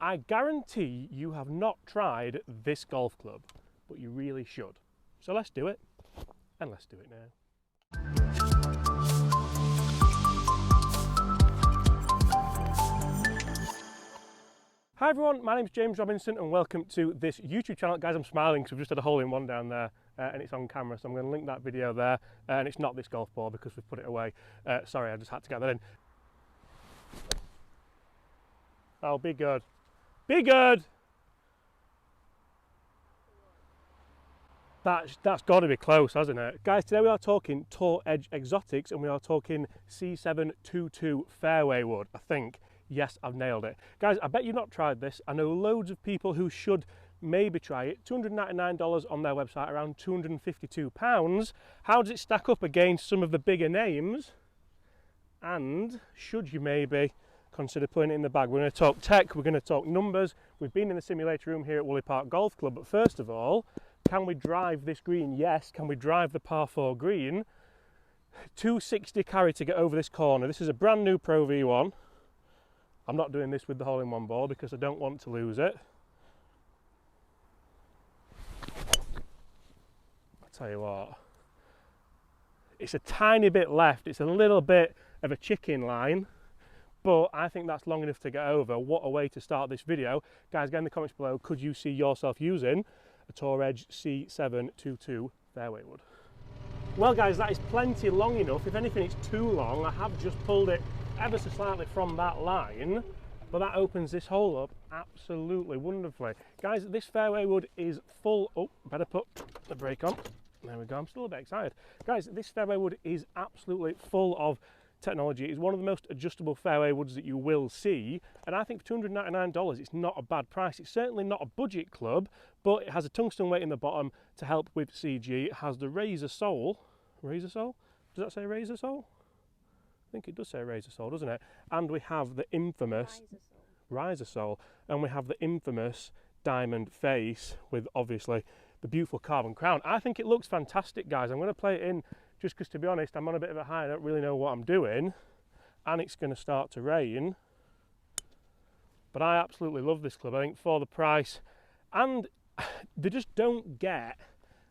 I guarantee you have not tried this golf club, but you really should. So let's do it, and let's do it now. Hi everyone, my name's James Robinson and welcome to this YouTube channel. Guys, I'm smiling because we've just had a hole-in-one down there and it's on camera, so I'm going to link that video there. And it's not this golf ball because we've put it away. Sorry, I just had to get that in. Oh, be good. Be good! That's got to be close, hasn't it? Guys, today we are talking Tour Edge Exotics and we are talking C722 fairway wood, I think. Yes, I've nailed it. Guys, I bet you've not tried this. I know loads of people who should maybe try it. $299 on their website, around £252. How does it stack up against some of the bigger names? And should you maybe consider putting it in the bag? We're going to talk tech, we're going to talk numbers. We've been in the simulator room here at Woolley Park Golf Club, but first of all, can we drive this green? Yes. Can we drive the par 4 green? 260 carry to get over this corner. This is a brand new Pro V1. I'm not doing this with the hole-in-one ball because I don't want to lose it. I'll tell you what, it's a tiny bit left. It's a little bit of a chicken line, but I think that's long enough to get over. What a way to start this video. Guys, get in the comments below, could you see yourself using a Tour Edge C722 fairway wood? Well guys, that is plenty long enough. If anything, it's too long. I have just pulled it ever so slightly from that line, but that opens this hole up absolutely wonderfully. Guys, this fairway wood is full. Oh, better put the brake on. There we go. I'm still a bit excited. Guys, this fairway wood is absolutely full of technology. It's one of the most adjustable fairway woods that you will see, and I think for $299 it's not a bad price. It's certainly not a budget club, but it has a tungsten weight in the bottom to help with CG. It has the razor sole. Razor sole? Does that say razor sole? I think it does say razor sole, doesn't it? And we have the infamous riser sole, and we have the infamous diamond face with obviously the beautiful carbon crown. I think it looks fantastic, guys. I'm going to play it in just because, to be honest, I'm on a bit of a high. I don't really know what I'm doing, and it's going to start to rain. But I absolutely love this club. I think for the price, and they just don't get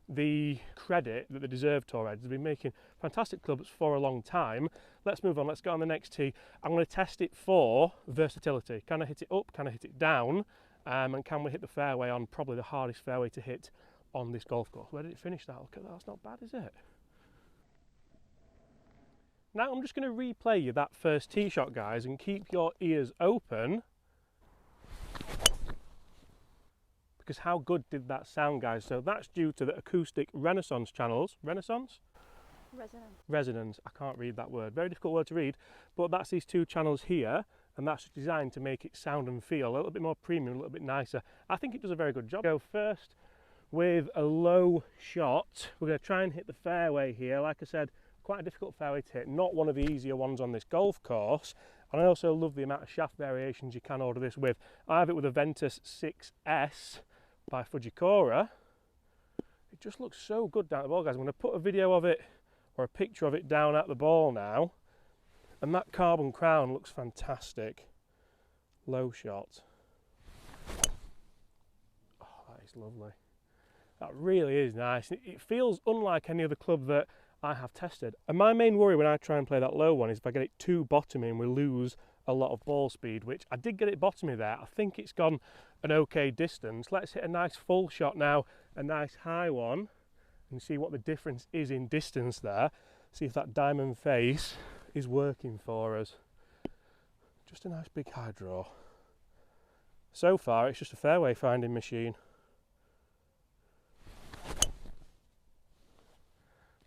the credit that they deserve. Tour Edge, they've been making fantastic clubs for a long time. Let's move on, let's get on the next tee. I'm going to test it for versatility. Can I hit it up, can I hit it down, and can we hit the fairway on probably the hardest fairway to hit on this golf course. Where did it finish that? Look at that, that's not bad, is it? Now I'm just going to replay you that first tee shot, guys, and keep your ears open, because how good did that sound, guys? So that's due to the acoustic Renaissance channels. Renaissance? Resonance. I can't read that word. Very difficult word to read, but that's these two channels here, and that's designed to make it sound and feel a little bit more premium, a little bit nicer. I think it does a very good job. Go first with a low shot. We're going to try and hit the fairway here. Like I said, quite a difficult fairway to hit, not one of the easier ones on this golf course. And I also love the amount of shaft variations you can order this with. I have it with a Ventus 6S by Fujikura. It just looks so good down at the ball, guys. I'm going to put a video of it or a picture of it down at the ball now, and that carbon crown looks fantastic. Low shot. Oh, that is lovely. That really is nice. It feels unlike any other club that I have tested. And my main worry when I try and play that low one is if I get it too bottomy and we lose a lot of ball speed, which I did get it bottomy there. I think it's gone an okay distance. Let's hit a nice full shot now, a nice high one, and see what the difference is in distance there. See if that diamond face is working for us. Just a nice big high draw. So far it's just a fairway finding machine.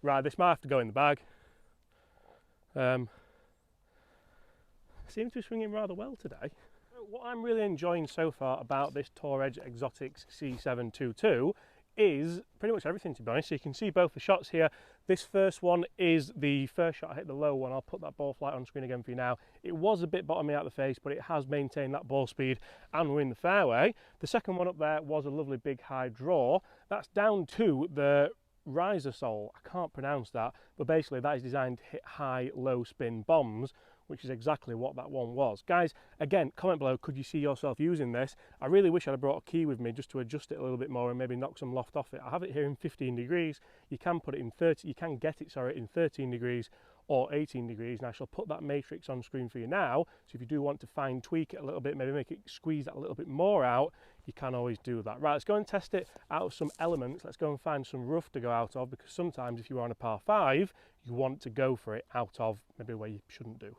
Right, this might have to go in the bag. Seems to be swinging rather well today. What I'm really enjoying so far about this Tour Edge Exotics C722 is pretty much everything, to be honest. So you can see both the shots here. This first one is the first shot. I hit the low one. I'll put that ball flight on screen again for you now. It was a bit bottomy out the face, but it has maintained that ball speed and we're in the fairway. The second one up there was a lovely big high draw. That's down to the riser sole. I can't pronounce that, but basically that is designed to hit high, low spin bombs, which is exactly what that one was. Guys, again, comment below, could you see yourself using this? I really wish I'd have brought a key with me just to adjust it a little bit more and maybe knock some loft off it. I have it here in 15 degrees. You can put it in 30, you can get it, sorry, in 13 degrees or 18 degrees, and I shall put that matrix on screen for you now. So if you do want to fine tweak it a little bit, maybe make it squeeze that a little bit more out, you can always do that. Right, let's go and test it out of some elements. Let's go and find some rough to go out of, because sometimes if you are on a par 5, you want to go for it out of maybe where you shouldn't do.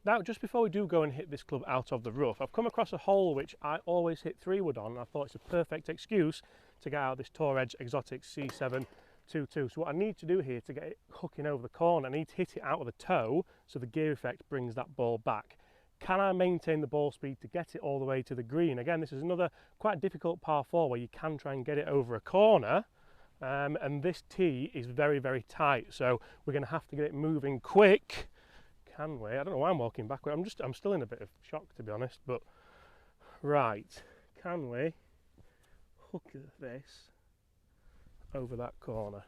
Now, just before we do go and hit this club out of the rough, I've come across a hole which I always hit 3-wood on, and I thought it's a perfect excuse to get out this Tour Edge Exotic C722. So what I need to do here to get it hooking over the corner, I need to hit it out of the toe so the gear effect brings that ball back. Can I maintain the ball speed to get it all the way to the green? Again, this is another quite difficult par 4 where you can try and get it over a corner, and this tee is very, very tight, so we're going to have to get it moving quick. Can we? I don't know why I'm walking backward. I'm still in a bit of shock, to be honest, but right, can we hook this over that corner?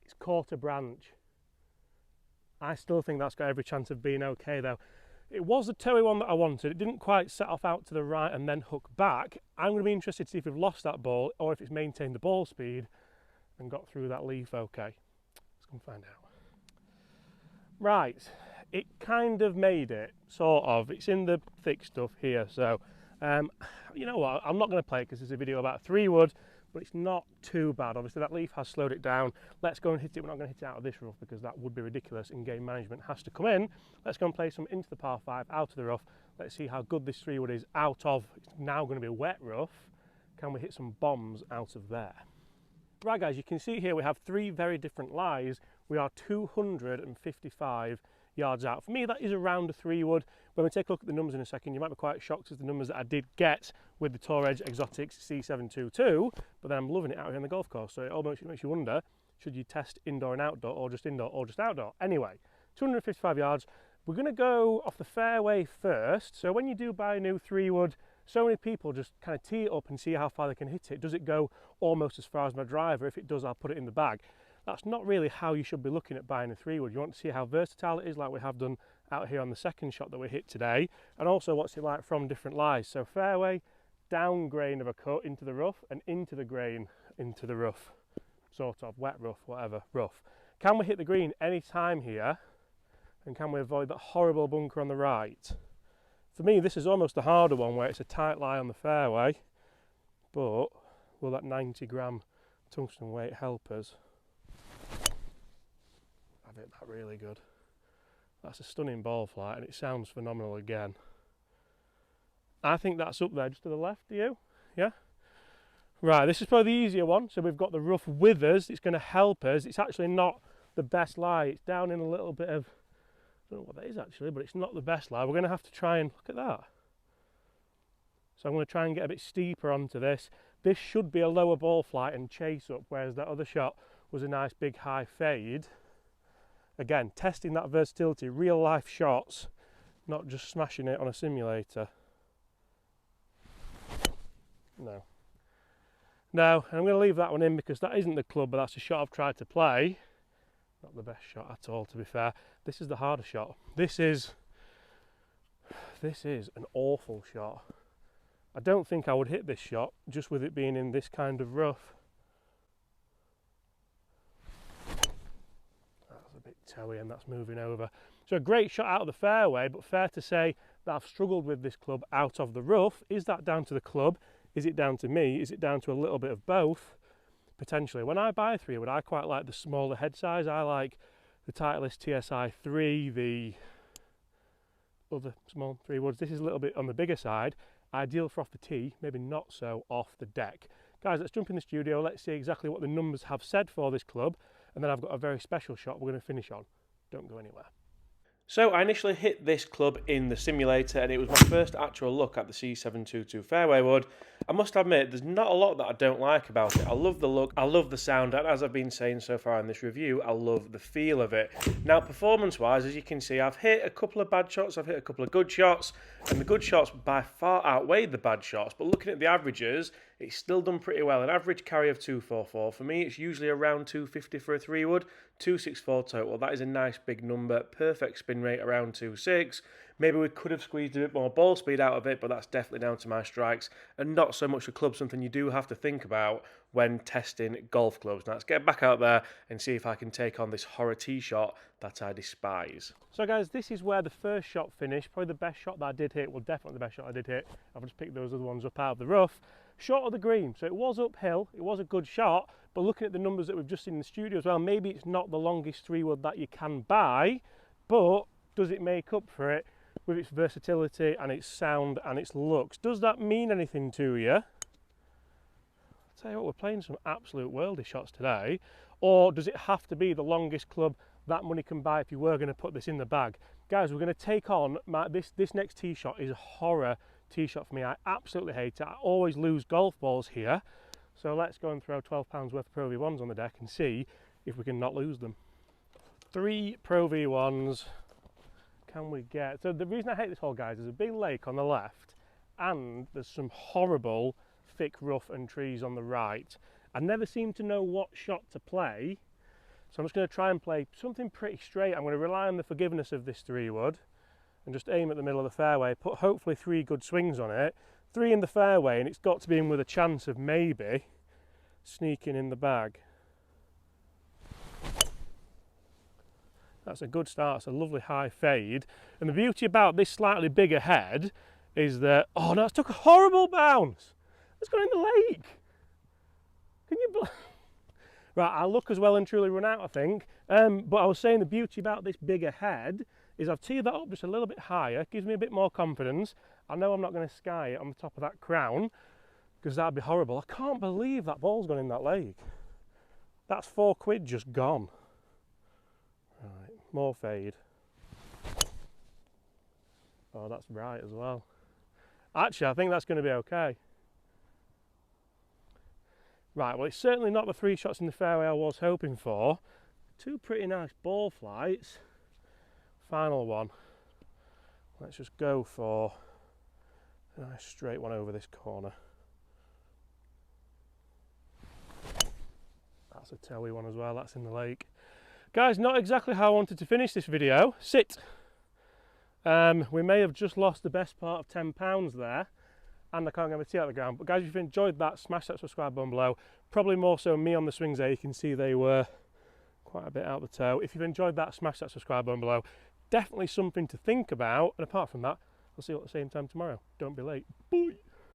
It's caught a branch. I still think that's got every chance of being okay though. It was the toey one that I wanted. It didn't quite set off out to the right and then hook back. I'm going to be interested to see if we've lost that ball or if it's maintained the ball speed and got through that leaf okay. Let's go and find out. Right, it kind of made it, sort of. It's in the thick stuff here, so you know what, I'm not going to play it because it's a video about 3-wood, but it's not too bad. Obviously that leaf has slowed it down. Let's go and hit it. We're not going to hit it out of this rough because that would be ridiculous and game management has to come in. Let's go and play some into the par 5 out of the rough. Let's see how good this 3-wood is out of, it's now going to be a wet rough. Can we hit some bombs out of there? Right guys, you can see here we have 3 very different lies. We are 255 yards out. For me, that is around a 3-wood. When we take a look at the numbers in a second, you might be quite shocked at the numbers that I did get with the Tour Edge Exotics C722, but then I'm loving it out here on the golf course, so it almost makes you wonder, should you test indoor and outdoor, or just indoor, or just outdoor? Anyway, 255 yards. We're going to go off the fairway first. So when you do buy a new 3-wood, so many people just kind of tee it up and see how far they can hit it. Does it go almost as far as my driver? If it does, I'll put it in the bag. That's not really how you should be looking at buying a 3-wood. You want to see how versatile it is, like we have done out here on the second shot that we hit today, and also what's it like from different lies. So fairway, down grain of a cut into the rough, and into the grain into the rough, sort of wet rough, whatever, rough. Can we hit the green any time here, and can we avoid that horrible bunker on the right? For me, this is almost the harder one where it's a tight lie on the fairway, but will that 90-gram tungsten weight help us? I've hit that really good. That's a stunning ball flight and it sounds phenomenal again. I think that's up there just to the left, do you? Yeah? Right, this is probably the easier one. So we've got the rough with us, it's going to help us. It's actually not the best lie, it's down in a little bit of, I don't know what that is actually, but it's not the best lie. We're going to have to try and, look at that. So I'm going to try and get a bit steeper onto this. This should be a lower ball flight and chase up, whereas that other shot was a nice big high fade. Again, testing that versatility, real life shots, not just smashing it on a simulator. No. No, and I'm going to leave that one in because that isn't the club, but that's a shot I've tried to play. Not the best shot at all, to be fair. This is the harder shot. This is an awful shot. I don't think I would hit this shot just with it being in this kind of rough. That's a bit toey and that's moving over. So a great shot out of the fairway, but fair to say that I've struggled with this club out of the rough. Is that down to the club? Is it down to me? Is it down to a little bit of both? Potentially. When I buy a 3-wood, I quite like the smaller head size. I like the Titleist TSI 3, the other small 3-woods. This is a little bit on the bigger side. Ideal for off the tee, maybe not so off the deck. Guys, let's jump in the studio. Let's see exactly what the numbers have said for this club. And then I've got a very special shot we're going to finish on. Don't go anywhere. So I initially hit this club in the simulator and it was my first actual look at the C722 fairway wood. I must admit there's not a lot that I don't like about it. I love the look, I love the sound, and as I've been saying so far in this review, I love the feel of it. Now performance wise, as you can see, I've hit a couple of bad shots, I've hit a couple of good shots, and the good shots by far outweighed the bad shots, but looking at the averages, it's still done pretty well. An average carry of 244. For me, it's usually around 250 for a 3-wood, 264 total. That is a nice big number. Perfect spin rate around 2.6. Maybe we could have squeezed a bit more ball speed out of it, but that's definitely down to my strikes and not so much the club, something you do have to think about when testing golf clubs. Now let's get back out there and see if I can take on this horror tee shot that I despise. So guys, this is where the first shot finished. Probably the best shot that I did hit. Well, definitely the best shot I did hit. I've just picked those other ones up out of the rough. Short of the green, so it was uphill, it was a good shot, but looking at the numbers that we've just seen in the studio as well, maybe it's not the longest 3-wood that you can buy, but does it make up for it with its versatility and its sound and its looks? Does that mean anything to you? I'll tell you what, we're playing some absolute worldy shots today. Or does it have to be the longest club that money can buy if you were going to put this in the bag? Guys, we're going to take on, this next tee shot is a horror tee shot for me. I absolutely hate it. I always lose golf balls here. So let's go and throw £12 worth of Pro V1s on the deck and see if we can not lose them. 3 Pro V1s can we get? So the reason I hate this hole, guys, is a big lake on the left and there's some horrible thick rough and trees on the right. I never seem to know what shot to play, so I'm just going to try and play something pretty straight. I'm going to rely on the forgiveness of this 3-wood and just aim at the middle of the fairway, put hopefully 3 good swings on it, 3 in the fairway, and it's got to be in with a chance of maybe sneaking in the bag. That's a good start. It's a lovely high fade, and the beauty about this slightly bigger head is that, oh no, it's took a horrible bounce. It's gone in the lake. Can you right, our luck has well and truly run out, I think. But I was saying the beauty about this bigger head is I've teed that up just a little bit higher, gives me a bit more confidence. I know I'm not going to sky it on the top of that crown, because that'd be horrible. I can't believe that ball's gone in that lake. That's £4 just gone. Right, more fade. Oh, that's right as well. Actually, I think that's going to be okay. Right, well, it's certainly not the 3 shots in the fairway I was hoping for. 2 pretty nice ball flights. Final one. Let's just go for a nice straight one over this corner. That's a toey one as well, that's in the lake. Guys, not exactly how I wanted to finish this video. Sit. We may have just lost the best part of £10 there, and I can't get my tee out of the ground. But guys, if you've enjoyed that, smash that subscribe button below. Probably more so me on the swings there. You can see they were quite a bit out the toe. If you've enjoyed that, smash that subscribe button below. Definitely something to think about. And apart from that, I'll see you at the same time tomorrow. Don't be late. Bye.